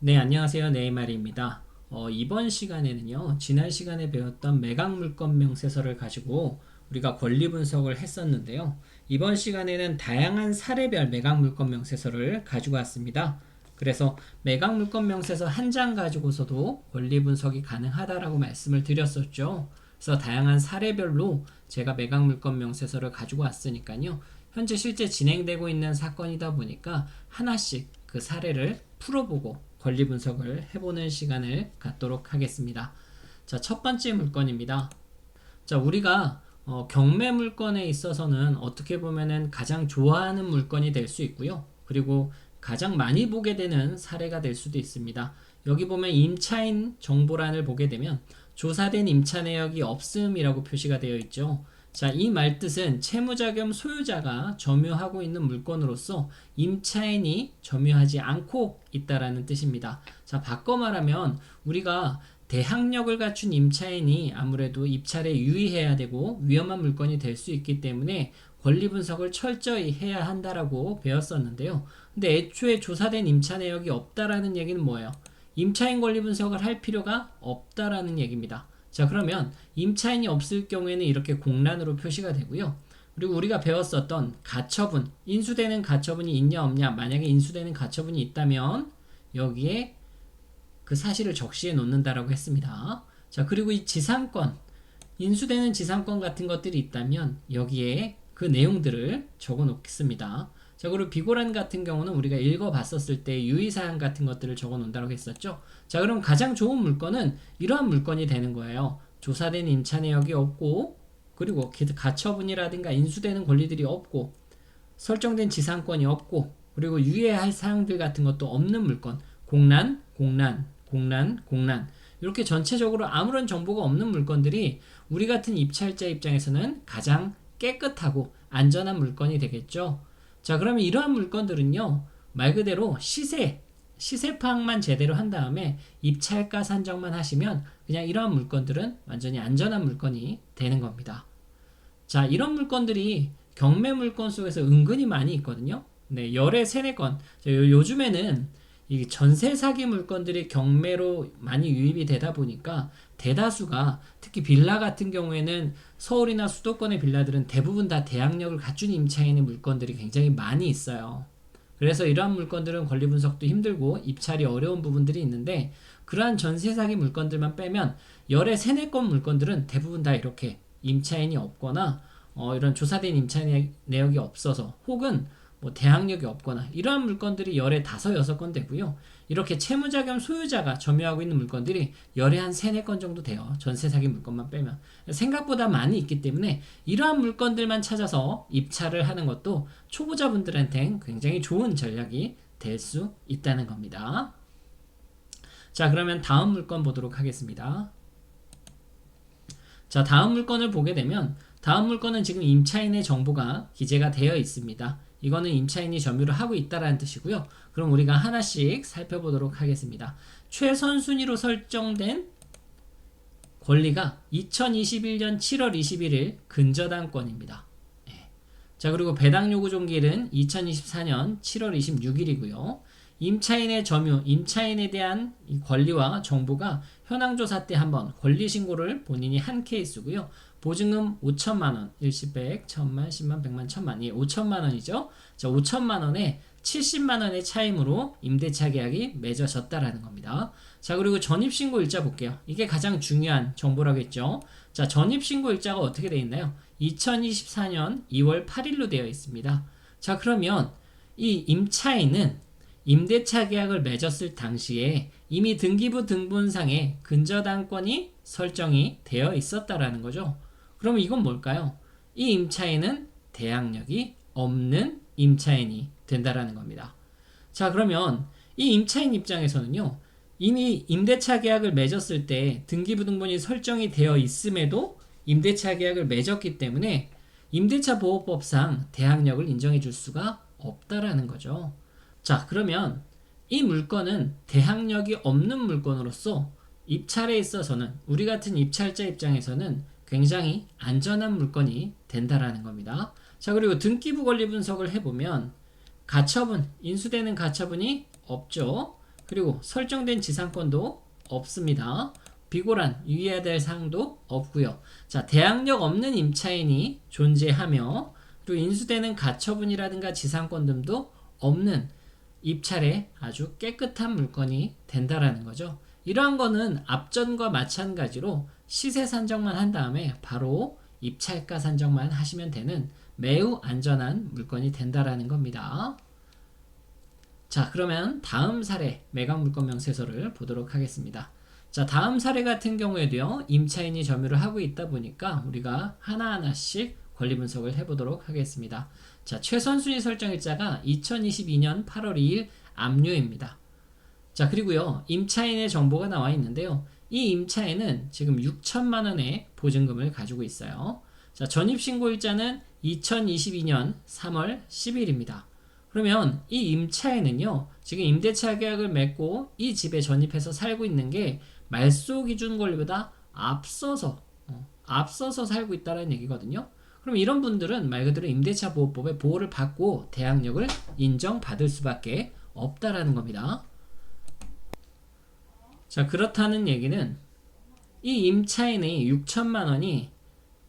네, 안녕하세요. 네이마리입니다. 이번 시간에는요, 지난 시간에 배웠던 매각물건 명세서를 가지고 우리가 권리 분석을 했었는데요. 이번 시간에는 다양한 사례별 매각물건 명세서를 가지고 왔습니다. 그래서 매각물건 명세서 한 장 가지고서도 권리 분석이 가능하다라고 말씀을 드렸었죠. 그래서 다양한 사례별로 제가 매각물건 명세서를 가지고 왔으니까요. 현재 실제 진행되고 있는 사건이다 보니까 하나씩 그 사례를 풀어보고 권리 분석을 해보는 시간을 갖도록 하겠습니다. 자, 첫 번째 물건입니다. 자, 우리가 경매 물건에 있어서는 어떻게 보면은 가장 좋아하는 물건이 될 수 있고요. 그리고 가장 많이 보게 되는 사례가 될 수도 있습니다. 여기 보면 임차인 정보란을 보게 되면 조사된 임차 내역이 없음이라고 표시가 되어 있죠. 자, 이 말뜻은 채무자 겸 소유자가 점유하고 있는 물건으로서 임차인이 점유하지 않고 있다라는 뜻입니다. 자, 바꿔 말하면 우리가 대항력을 갖춘 임차인이 아무래도 입찰에 유의해야 되고 위험한 물건이 될 수 있기 때문에 권리 분석을 철저히 해야 한다라고 배웠었는데요. 근데 애초에 조사된 임차 내역이 없다라는 얘기는 뭐예요? 임차인 권리 분석을 할 필요가 없다라는 얘기입니다. 자, 그러면 임차인이 없을 경우에는 이렇게 공란으로 표시가 되고요. 그리고 우리가 배웠었던 가처분, 인수되는 가처분이 있냐 없냐, 만약에 인수되는 가처분이 있다면 여기에 그 사실을 적시해 놓는다라고 했습니다. 자, 그리고 이 지상권, 인수되는 지상권 같은 것들이 있다면 여기에 그 내용들을 적어 놓겠습니다. 자, 그리고 비고란 같은 경우는 우리가 읽어봤었을 때 유의사항 같은 것들을 적어 놓는다고 했었죠. 자, 그럼 가장 좋은 물건은 이러한 물건이 되는 거예요. 조사된 임차 내역이 없고, 그리고 가처분이라든가 인수되는 권리들이 없고, 설정된 지상권이 없고, 그리고 유의해야 할 사항들 같은 것도 없는 물건. 공란, 공란, 공란, 공란. 이렇게 전체적으로 아무런 정보가 없는 물건들이 우리 같은 입찰자 입장에서는 가장 깨끗하고 안전한 물건이 되겠죠. 자, 그러면 이러한 물건들은요, 말 그대로 시세 파악만 제대로 한 다음에 입찰가 산정만 하시면 그냥 이러한 물건들은 완전히 안전한 물건이 되는 겁니다. 자, 이런 물건들이 경매 물건 속에서 은근히 많이 있거든요. 네, 열에 세네 건. 요즘에는 이 전세 사기 물건들이 경매로 많이 유입이 되다 보니까 대다수가 특히 빌라 같은 경우에는 서울이나 수도권의 빌라들은 대부분 다 대항력을 갖춘 임차인의 물건들이 굉장히 많이 있어요. 그래서 이러한 물건들은 권리 분석도 힘들고 입찰이 어려운 부분들이 있는데 그러한 전세 사기 물건들만 빼면 열의 세네 건 물건들은 대부분 다 이렇게 임차인이 없거나 이런 조사된 임차인 내역이 없어서 혹은 뭐 대항력이 없거나 이러한 물건들이 열에 다섯 여섯 건 되고요. 이렇게 채무자 겸 소유자가 점유하고 있는 물건들이 열에 한 세네 건 정도 돼요. 전세 사기 물건만 빼면. 생각보다 많이 있기 때문에 이러한 물건들만 찾아서 입찰을 하는 것도 초보자분들한테는 굉장히 좋은 전략이 될 수 있다는 겁니다. 자, 그러면 다음 물건 보도록 하겠습니다. 자, 다음 물건을 보게 되면 다음 물건은 지금 임차인의 정보가 기재가 되어 있습니다. 이거는 임차인이 점유를 하고 있다라는 뜻이고요. 그럼 우리가 하나씩 살펴보도록 하겠습니다. 최선 순위로 설정된 권리가 2021년 7월 21일 근저당권입니다. 자, 그리고 배당 요구 종기일은 2024년 7월 26일이고요. 임차인의 점유, 임차인에 대한 이 권리와 정보가 현황조사 때 한번 권리 신고를 본인이 한 케이스고요. 보증금 5천만 원, 일시백, 천만, 10만, 100만, 천만, 예, 5천만 원이죠. 자, 5천만 원에 70만 원의 차임으로 임대차 계약이 맺어졌다라는 겁니다. 자, 그리고 전입신고 일자 볼게요. 이게 가장 중요한 정보라겠죠. 자, 전입신고 일자가 어떻게 되어 있나요? 2024년 2월 8일로 되어 있습니다. 자, 그러면 이 임차인은 임대차 계약을 맺었을 당시에 이미 등기부 등본상에 근저당권이 설정이 되어 있었다라는 거죠. 그러면 이건 뭘까요? 이 임차인은 대항력이 없는 임차인이 된다라는 겁니다. 자, 그러면 이 임차인 입장에서는요, 이미 임대차 계약을 맺었을 때 등기부 등본이 설정이 되어 있음에도 임대차 계약을 맺었기 때문에 임대차 보호법상 대항력을 인정해 줄 수가 없다라는 거죠. 자, 그러면 이 물건은 대항력이 없는 물건으로서 입찰에 있어서는 우리 같은 입찰자 입장에서는 굉장히 안전한 물건이 된다라는 겁니다. 자, 그리고 등기부 권리 분석을 해보면 가처분, 인수되는 가처분이 없죠. 그리고 설정된 지상권도 없습니다. 비고란 유의해야 될 사항도 없고요. 자, 대항력 없는 임차인이 존재하며 그리고 인수되는 가처분이라든가 지상권 등도 없는 입찰에 아주 깨끗한 물건이 된다라는 거죠. 이러한 거는 앞전과 마찬가지로 시세 산정만 한 다음에 바로 입찰가 산정만 하시면 되는 매우 안전한 물건이 된다라는 겁니다. 자, 그러면 다음 사례 매각물건 명세서를 보도록 하겠습니다. 자, 다음 사례 같은 경우에도요, 임차인이 점유를 하고 있다 보니까 우리가 하나하나씩 권리 분석을 해보도록 하겠습니다. 자, 최선순위 설정일자가 2022년 8월 2일 압류입니다. 자, 그리고요, 임차인의 정보가 나와 있는데요. 이 임차인은 지금 6천만 원의 보증금을 가지고 있어요. 자, 전입신고일자는 2022년 3월 10일입니다. 그러면 이 임차인은요, 지금 임대차 계약을 맺고 이 집에 전입해서 살고 있는 게 말소 기준 권리보다 앞서서 살고 있다는 얘기거든요. 그럼 이런 분들은 말 그대로 임대차 보호법의 보호를 받고 대항력을 인정받을 수밖에 없다라는 겁니다. 자, 그렇다는 얘기는 이 임차인의 6천만 원이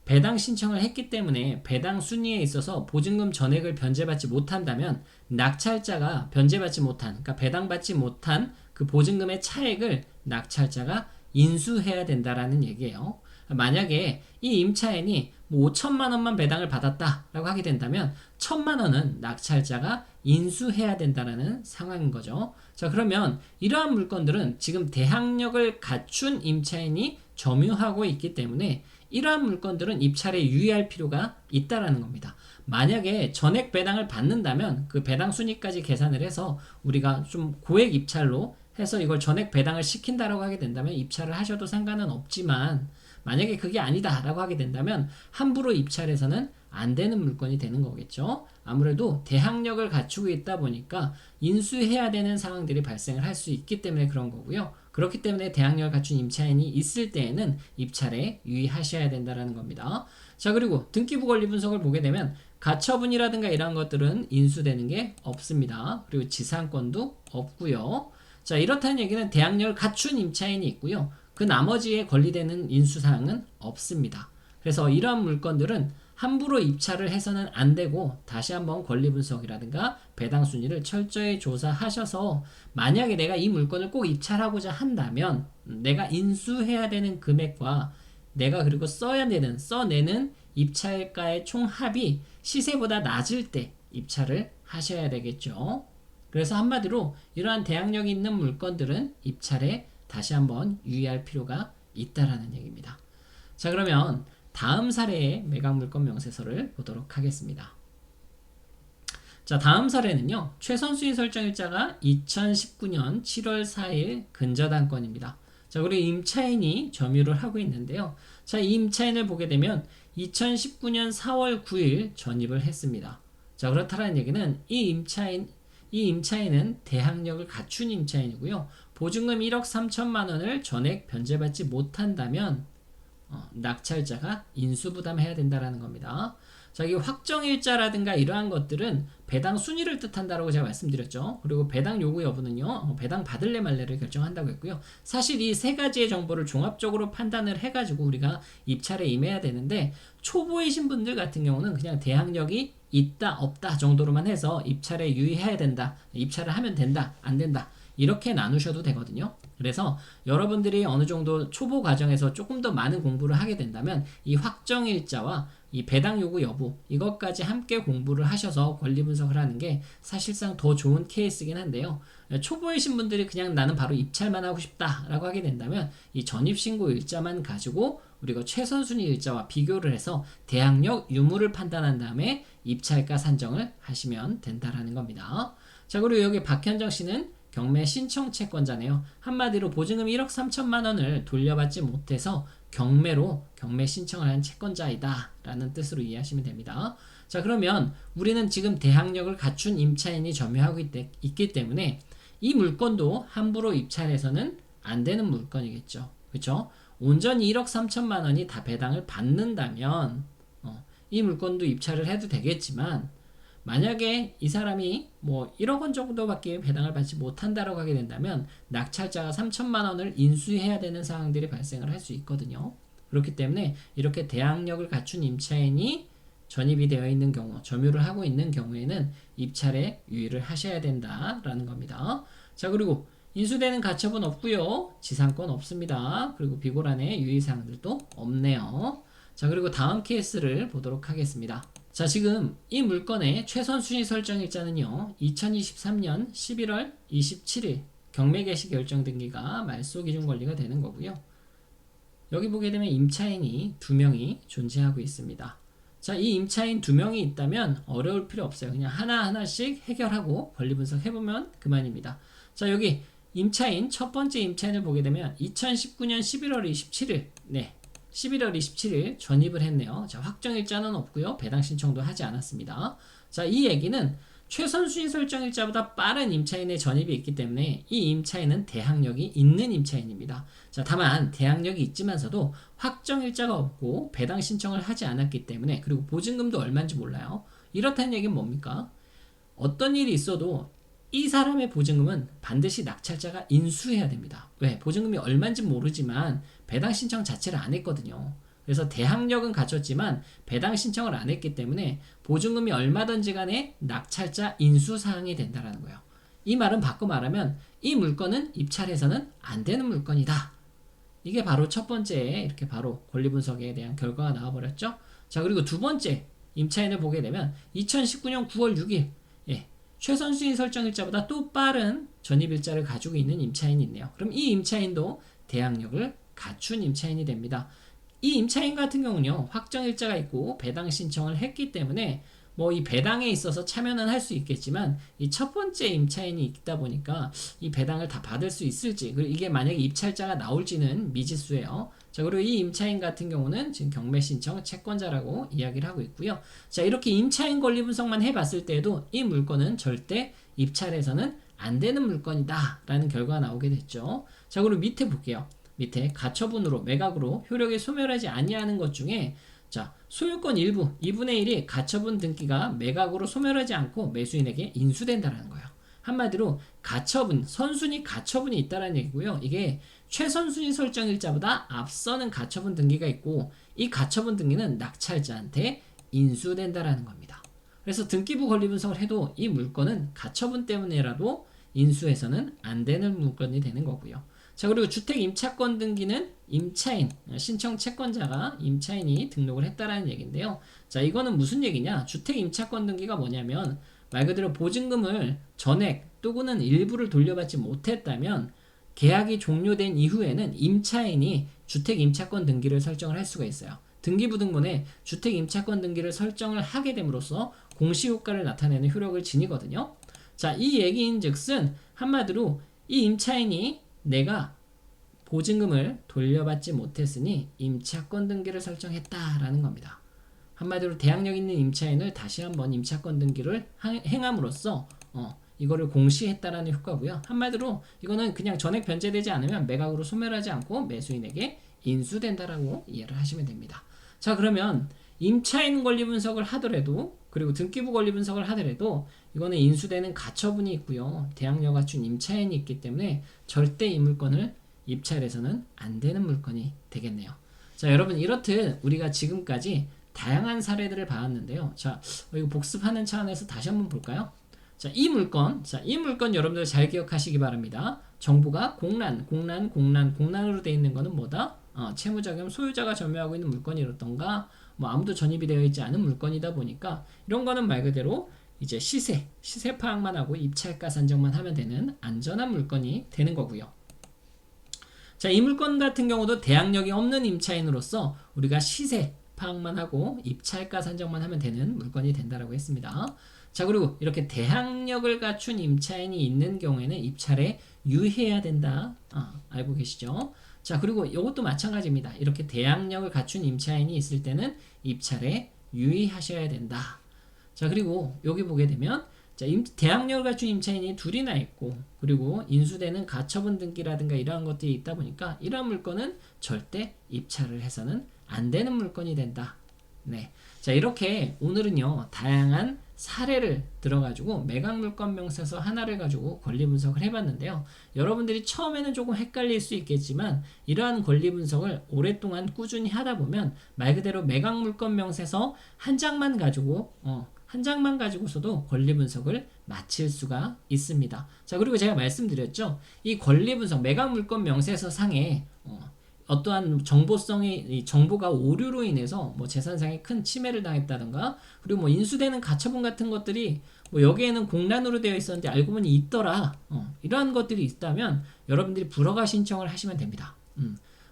배당 신청을 했기 때문에 배당 순위에 있어서 보증금 전액을 변제받지 못한다면 낙찰자가 변제받지 못한, 그러니까 배당받지 못한 그 보증금의 차액을 낙찰자가 인수해야 된다라는 얘기예요. 만약에 이 임차인이 5천만 원만 배당을 받았다라고 하게 된다면 1천만 원은 낙찰자가 인수해야 된다라는 상황인 거죠. 자, 그러면 이러한 물건들은 지금 대항력을 갖춘 임차인이 점유하고 있기 때문에 이러한 물건들은 입찰에 유의할 필요가 있다라는 겁니다. 만약에 전액 배당을 받는다면 그 배당 순위까지 계산을 해서 우리가 좀 고액 입찰로 해서 이걸 전액 배당을 시킨다라고 하게 된다면 입찰을 하셔도 상관은 없지만, 만약에 그게 아니다라고 하게 된다면 함부로 입찰해서는 안 되는 물건이 되는 거겠죠. 아무래도 대항력을 갖추고 있다 보니까 인수해야 되는 상황들이 발생을 할 수 있기 때문에 그런 거고요. 그렇기 때문에 대항력을 갖춘 임차인이 있을 때에는 입찰에 유의하셔야 된다는 겁니다. 자, 그리고 등기부 권리 분석을 보게 되면 가처분이라든가 이런 것들은 인수되는 게 없습니다. 그리고 지상권도 없고요. 자, 이렇다는 얘기는 대항력을 갖춘 임차인이 있고요. 그 나머지에 권리되는 인수사항은 없습니다. 그래서 이러한 물건들은 함부로 입찰을 해서는 안 되고 다시 한번 권리 분석이라든가 배당 순위를 철저히 조사하셔서 만약에 내가 이 물건을 꼭 입찰하고자 한다면 내가 인수해야 되는 금액과 내가 그리고 써내는 입찰가의 총합이 시세보다 낮을 때 입찰을 하셔야 되겠죠. 그래서 한마디로 이러한 대항력이 있는 물건들은 입찰에 다시 한번 유의할 필요가 있다라는 얘기입니다. 자, 그러면 다음 사례의 매각물건 명세서를 보도록 하겠습니다. 자, 다음 사례는요, 최선수의 설정일자가 2019년 7월 4일 근저당권입니다. 자, 그리고 임차인이 점유를 하고 있는데요. 자, 이 임차인을 보게 되면 2019년 4월 9일 전입을 했습니다. 자, 그렇다는 얘기는 이 임차인은 대항력을 갖춘 임차인이고요. 보증금 1억 3천만 원을 전액 변제받지 못한다면 낙찰자가 인수부담해야 된다는 겁니다. 자, 이 확정일자라든가 이러한 것들은 배당 순위를 뜻한다고 제가 말씀드렸죠. 그리고 배당 요구 여부는요, 배당 받을래 말래를 결정한다고 했고요. 사실 이 세 가지의 정보를 종합적으로 판단을 해가지고 우리가 입찰에 임해야 되는데, 초보이신 분들 같은 경우는 그냥 대항력이 있다 없다 정도로만 해서 입찰에 유의해야 된다, 입찰을 하면 된다 안 된다 이렇게 나누셔도 되거든요. 그래서 여러분들이 어느 정도 초보 과정에서 조금 더 많은 공부를 하게 된다면 이 확정일자와 이 배당 요구 여부 이것까지 함께 공부를 하셔서 권리 분석을 하는 게 사실상 더 좋은 케이스긴 한데요. 초보이신 분들이 그냥 나는 바로 입찰만 하고 싶다라고 하게 된다면 이 전입신고 일자만 가지고 우리가 최선순위 일자와 비교를 해서 대항력 유무를 판단한 다음에 입찰가 산정을 하시면 된다라는 겁니다. 자, 그리고 여기 박현정 씨는 경매 신청 채권자네요. 한마디로 보증금 1억 3천만 원을 돌려받지 못해서 경매로 경매 신청을 한 채권자이다 라는 뜻으로 이해하시면 됩니다. 자, 그러면 우리는 지금 대항력을 갖춘 임차인이 점유하고 있기 때문에 이 물건도 함부로 입찰해서는 안 되는 물건이겠죠. 그렇죠? 온전히 1억 3천만 원이 다 배당을 받는다면 이 물건도 입찰을 해도 되겠지만, 만약에 이 사람이 뭐 1억 원 정도밖에 배당을 받지 못한다라고 하게 된다면 낙찰자가 3천만 원을 인수해야 되는 상황들이 발생을 할 수 있거든요. 그렇기 때문에 이렇게 대항력을 갖춘 임차인이 전입이 되어 있는 경우, 점유를 하고 있는 경우에는 입찰에 유의를 하셔야 된다라는 겁니다. 자, 그리고 인수되는 가처분 없고요. 지상권 없습니다. 그리고 비고란의 유의사항들도 없네요. 자, 그리고 다음 케이스를 보도록 하겠습니다. 자, 지금 이 물건의 최선 순위 설정 일자는요, 2023년 11월 27일 경매 개시 결정 등기가 말소 기준 권리가 되는 거고요. 여기 보게 되면 임차인이 2명이 존재하고 있습니다. 자, 이 임차인 2명이 있다면 어려울 필요 없어요. 그냥 하나하나씩 해결하고 권리 분석해보면 그만입니다. 자, 여기 임차인, 첫 번째 임차인을 보게 되면 2019년 11월 27일, 네, 11월 27일 전입을 했네요. 자, 확정일자는 없고요. 배당 신청도 하지 않았습니다. 자, 이 얘기는 최선 순위 설정 일자보다 빠른 임차인의 전입이 있기 때문에 이 임차인은 대항력이 있는 임차인입니다. 자, 다만 대항력이 있지만서도 확정일자가 없고 배당 신청을 하지 않았기 때문에, 그리고 보증금도 얼마인지 몰라요. 이렇다는 얘기는 뭡니까? 어떤 일이 있어도 이 사람의 보증금은 반드시 낙찰자가 인수해야 됩니다. 왜? 보증금이 얼마인지 모르지만 배당 신청 자체를 안 했거든요. 그래서 대항력은 갖췄지만 배당 신청을 안 했기 때문에 보증금이 얼마든지 간에 낙찰자 인수 사항이 된다는 거예요. 이 말은 바꿔 말하면 이 물건은 입찰해서는 안 되는 물건이다. 이게 바로 첫 번째 이렇게 바로 권리 분석에 대한 결과가 나와버렸죠. 자, 그리고 두 번째 임차인을 보게 되면 2019년 9월 6일 최선 순위 설정 일자보다 또 빠른 전입 일자를 가지고 있는 임차인이 있네요. 그럼 이 임차인도 대항력을 갖춘 임차인이 됩니다. 이 임차인 같은 경우는요, 확정 일자가 있고 배당 신청을 했기 때문에 뭐 이 배당에 있어서 참여는 할 수 있겠지만 이 첫 번째 임차인이 있다 보니까 이 배당을 다 받을 수 있을지, 그리고 이게 만약에 입찰자가 나올지는 미지수예요. 자, 그리고 이 임차인 같은 경우는 지금 경매 신청 채권자라고 이야기를 하고 있고요. 자, 이렇게 임차인 권리 분석만 해봤을 때도 이 물건은 절대 입찰해서는 안 되는 물건이다 라는 결과가 나오게 됐죠. 자, 그리고 밑에 볼게요. 밑에 가처분으로 매각으로 효력이 소멸하지 아니하는 것 중에, 자, 소유권 일부 2분의 1이 가처분 등기가 매각으로 소멸하지 않고 매수인에게 인수된다는 거예요. 한마디로 가처분, 선순위 가처분이 있다는 얘기고요. 이게 최선순위 설정 일자보다 앞서는 가처분 등기가 있고, 이 가처분 등기는 낙찰자한테 인수된다는 겁니다. 그래서 등기부 권리 분석을 해도 이 물건은 가처분 때문에라도 인수해서는 안 되는 물건이 되는 거고요. 자, 그리고 주택 임차권 등기는 임차인, 신청 채권자가 임차인이 등록을 했다라는 얘기인데요. 자, 이거는 무슨 얘기냐? 주택 임차권 등기가 뭐냐면 말 그대로 보증금을 전액 또는 일부를 돌려받지 못했다면 계약이 종료된 이후에는 임차인이 주택 임차권 등기를 설정을 할 수가 있어요. 등기부등본에 주택 임차권 등기를 설정을 하게 됨으로써 공시효과를 나타내는 효력을 지니거든요. 자, 이 얘기인즉슨 한마디로 이 임차인이 내가 보증금을 돌려받지 못했으니 임차권 등기를 설정했다라는 겁니다. 한마디로 대항력 있는 임차인을 다시 한번 임차권 등기를 행함으로써 이거를 공시했다라는 효과고요. 한마디로 이거는 그냥 전액 변제되지 않으면 매각으로 소멸하지 않고 매수인에게 인수된다라고 이해를 하시면 됩니다. 자, 그러면 임차인 권리 분석을 하더라도, 그리고 등기부 권리 분석을 하더라도 이거는 인수되는 가처분이 있고요. 대항력 갖춘 임차인이 있기 때문에 절대 이 물건을 입찰해서는 안 되는 물건이 되겠네요. 자, 여러분, 이렇듯 우리가 지금까지 다양한 사례들을 봐왔는데요. 자, 이거 복습하는 차원에서 다시 한번 볼까요? 자, 이 물건 여러분들 잘 기억하시기 바랍니다. 정부가 공란으로 되어 있는 거는 뭐다? 채무자금 소유자가 점유하고 있는 물건이었던가, 뭐 아무도 전입이 되어 있지 않은 물건이다 보니까 이런 거는 말 그대로 이제 시세 파악만 하고 입찰가 산정만 하면 되는 안전한 물건이 되는 거고요. 자, 이 물건 같은 경우도 대항력이 없는 임차인으로서 우리가 시세 파악만 하고 입찰가 산정만 하면 되는 물건이 된다라고 했습니다. 자, 그리고 이렇게 대항력을 갖춘 임차인이 있는 경우에는 입찰에 유의해야 된다. 알고 계시죠? 자, 그리고 이것도 마찬가지입니다. 이렇게 대항력을 갖춘 임차인이 있을 때는 입찰에 유의하셔야 된다. 자, 그리고 여기 보게 되면, 자, 대항력을 갖춘 임차인이 둘이나 있고, 그리고 인수되는 가처분 등기라든가 이러한 것들이 있다 보니까 이러한 물건은 절대 입찰을 해서는 안 되는 물건이 된다. 네. 자, 이렇게 오늘은요, 다양한 사례를 들어가지고 매각물건명세서 하나를 가지고 권리 분석을 해봤는데요. 여러분들이 처음에는 조금 헷갈릴 수 있겠지만 이러한 권리 분석을 오랫동안 꾸준히 하다 보면 말 그대로 매각물건명세서 한 장만 가지고 한 장만 가지고서도 권리 분석을 마칠 수가 있습니다. 자, 그리고 제가 말씀드렸죠. 이 권리 분석 매각물건 명세서 상에 어떠한 이 정보가 오류로 인해서 뭐 재산상에 큰 침해를 당했다든가, 그리고 뭐 인수되는 가처분 같은 것들이 뭐 여기에는 공란으로 되어 있었는데 알고 보니 있더라. 이러한 것들이 있다면 여러분들이 불허가 신청을 하시면 됩니다.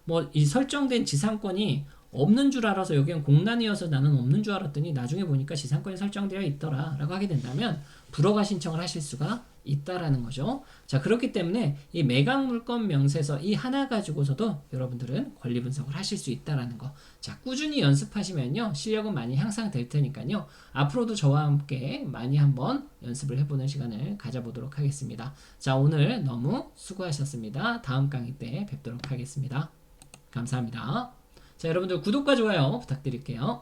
뭐 이 설정된 지상권이 없는 줄 알아서 여기는 공란이어서 나는 없는 줄 알았더니 나중에 보니까 지상권이 설정되어 있더라 라고 하게 된다면 불허가 신청을 하실 수가 있다라는 거죠. 자, 그렇기 때문에 이 매각물건 명세서 이 하나 가지고서도 여러분들은 권리 분석을 하실 수 있다라는 거. 자, 꾸준히 연습하시면요 실력은 많이 향상될 테니까요 앞으로도 저와 함께 많이 한번 연습을 해보는 시간을 가져보도록 하겠습니다. 자, 오늘 너무 수고하셨습니다. 다음 강의 때 뵙도록 하겠습니다. 감사합니다. 자, 여러분들 구독과 좋아요 부탁드릴게요.